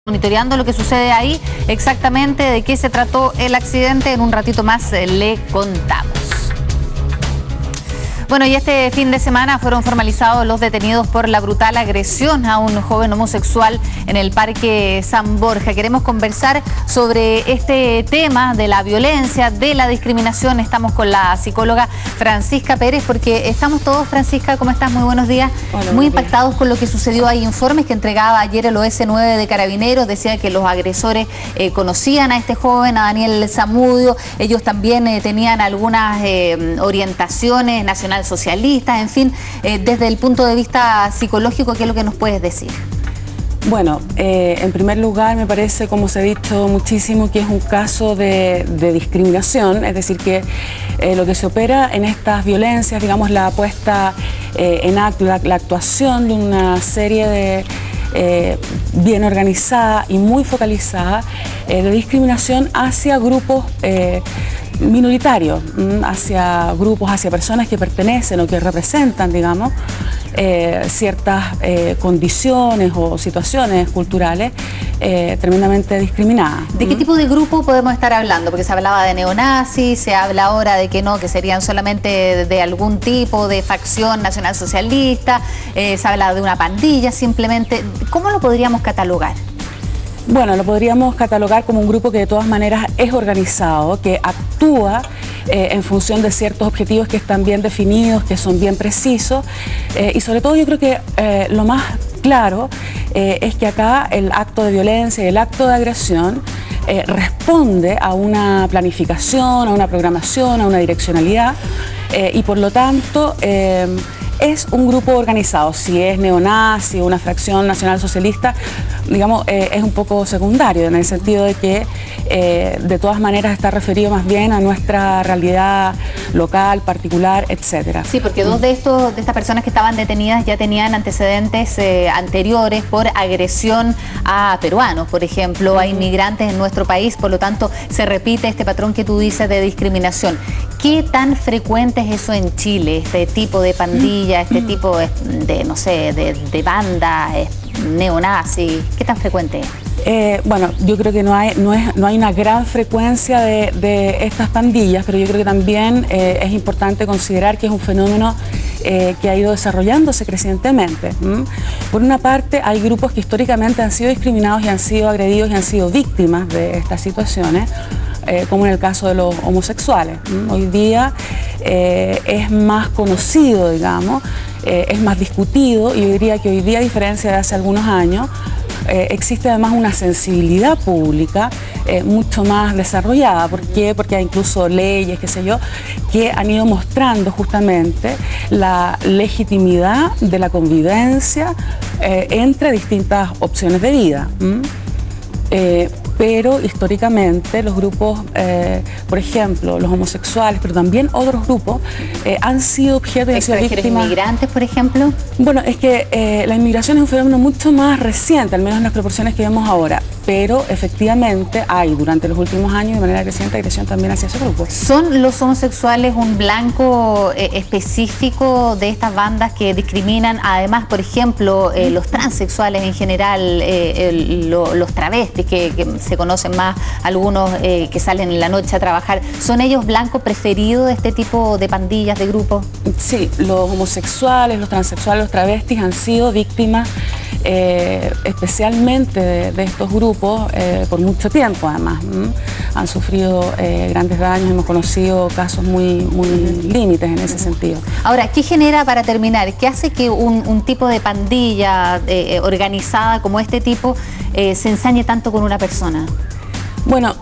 Monitoreando lo que sucede ahí, exactamente de qué se trató el accidente, en un ratito más le contamos. Bueno, y este fin de semana fueron formalizados los detenidos por la brutal agresión a un joven homosexual en el Parque San Borja. Queremos conversar sobre este tema de la violencia, de la discriminación. Estamos con la psicóloga Francisca Pérez, porque estamos todos, Francisca, ¿cómo estás? Muy buenos días. Hola, muy impactados con lo que sucedió. Hay informes que entregaba ayer el OS9 de Carabineros, decía que los agresores conocían a este joven, a Daniel Zamudio. Ellos también tenían algunas orientaciones nacionales socialistas, en fin, desde el punto de vista psicológico, ¿qué es lo que nos puedes decir? Bueno, en primer lugar me parece, como se ha dicho muchísimo, que es un caso de discriminación, es decir, que lo que se opera en estas violencias, digamos, la puesta en acto, la actuación de una serie de bien organizada y muy focalizada de discriminación hacia grupos minoritarios, hacia grupos, hacia personas que pertenecen o que representan, digamos, ciertas condiciones o situaciones culturales tremendamente discriminadas. ¿De qué tipo de grupo podemos estar hablando? Porque se hablaba de neonazis, se habla ahora de que no, que serían solamente de algún tipo de facción nacionalsocialista, se habla de una pandilla simplemente. ¿Cómo lo podríamos catalogar? Bueno, lo podríamos catalogar como un grupo que de todas maneras es organizado, que actúa en función de ciertos objetivos que están bien definidos, que son bien precisos, y sobre todo yo creo que lo más claro es que acá el acto de violencia y el acto de agresión responde a una planificación, a una programación, a una direccionalidad, y por lo tanto es un grupo organizado. Si es neonazi o una fracción nacionalsocialista, digamos, es un poco secundario, en el sentido de que de todas maneras está referido más bien a nuestra realidad local, particular, etcétera. Sí, porque dos de estas personas que estaban detenidas ya tenían antecedentes anteriores por agresión a peruanos, por ejemplo, a inmigrantes en nuestro país, por lo tanto se repite este patrón que tú dices de discriminación. ¿Qué tan frecuente es eso en Chile, este tipo de pandilla, este tipo de no sé, de banda neonazi? ¿Qué tan frecuente es? Bueno, yo creo que no hay una gran frecuencia de estas pandillas, pero yo creo que también es importante considerar que es un fenómeno que ha ido desarrollándose crecientemente. Por una parte, hay grupos que históricamente han sido discriminados y han sido agredidos y han sido víctimas de estas situaciones, como en el caso de los homosexuales. Hoy día es más conocido, digamos, es más discutido, y yo diría que hoy día, a diferencia de hace algunos años, existe además una sensibilidad pública mucho más desarrollada. ¿Por qué? Porque hay incluso leyes, qué sé yo, que han ido mostrando justamente la legitimidad de la convivencia entre distintas opciones de vida. Pero históricamente los grupos, por ejemplo, los homosexuales, pero también otros grupos, han sido objeto de víctimas. ¿Inmigrantes, por ejemplo? Bueno, es que la inmigración es un fenómeno mucho más reciente, al menos en las proporciones que vemos ahora, pero efectivamente hay durante los últimos años de manera creciente agresión también hacia esos grupos. ¿Son los homosexuales un blanco específico de estas bandas que discriminan, además, por ejemplo, los transexuales en general, los travestis que se conocen más, algunos que salen en la noche a trabajar? ¿Son ellos blancos preferidos de este tipo de pandillas, de grupos? Sí, los homosexuales, los transexuales, los travestis han sido víctimas especialmente de estos grupos por mucho tiempo, además. Han sufrido grandes daños, hemos conocido casos muy límites en ese sentido. Ahora, ¿qué genera, para terminar, qué hace que un tipo de pandilla organizada como este tipo se ensañe tanto con una persona? Bueno,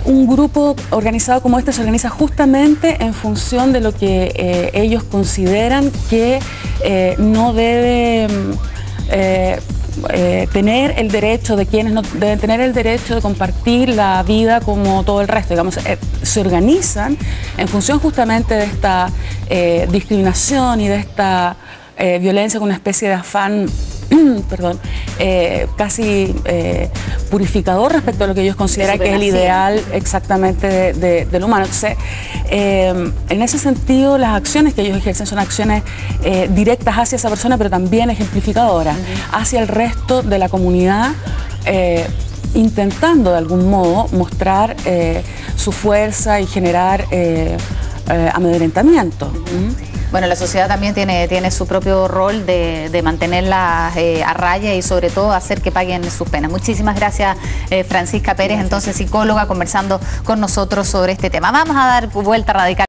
un grupo organizado como este se organiza justamente en función de lo que ellos consideran que no debe tener el derecho, de quienes no deben tener el derecho de compartir la vida como todo el resto. Digamos, se organizan en función justamente de esta discriminación y de esta violencia con una especie de afán perdón, casi purificador respecto a lo que ellos consideran que es el ideal exactamente del humano. Entonces, en ese sentido, las acciones que ellos ejercen son acciones directas hacia esa persona, pero también ejemplificadoras hacia el resto de la comunidad, intentando de algún modo mostrar su fuerza y generar amedrentamiento. Bueno, la sociedad también tiene su propio rol de mantenerla a raya y sobre todo hacer que paguen sus penas. Muchísimas gracias, Francisca Pérez, entonces psicóloga, conversando con nosotros sobre este tema. Vamos a dar vuelta radical.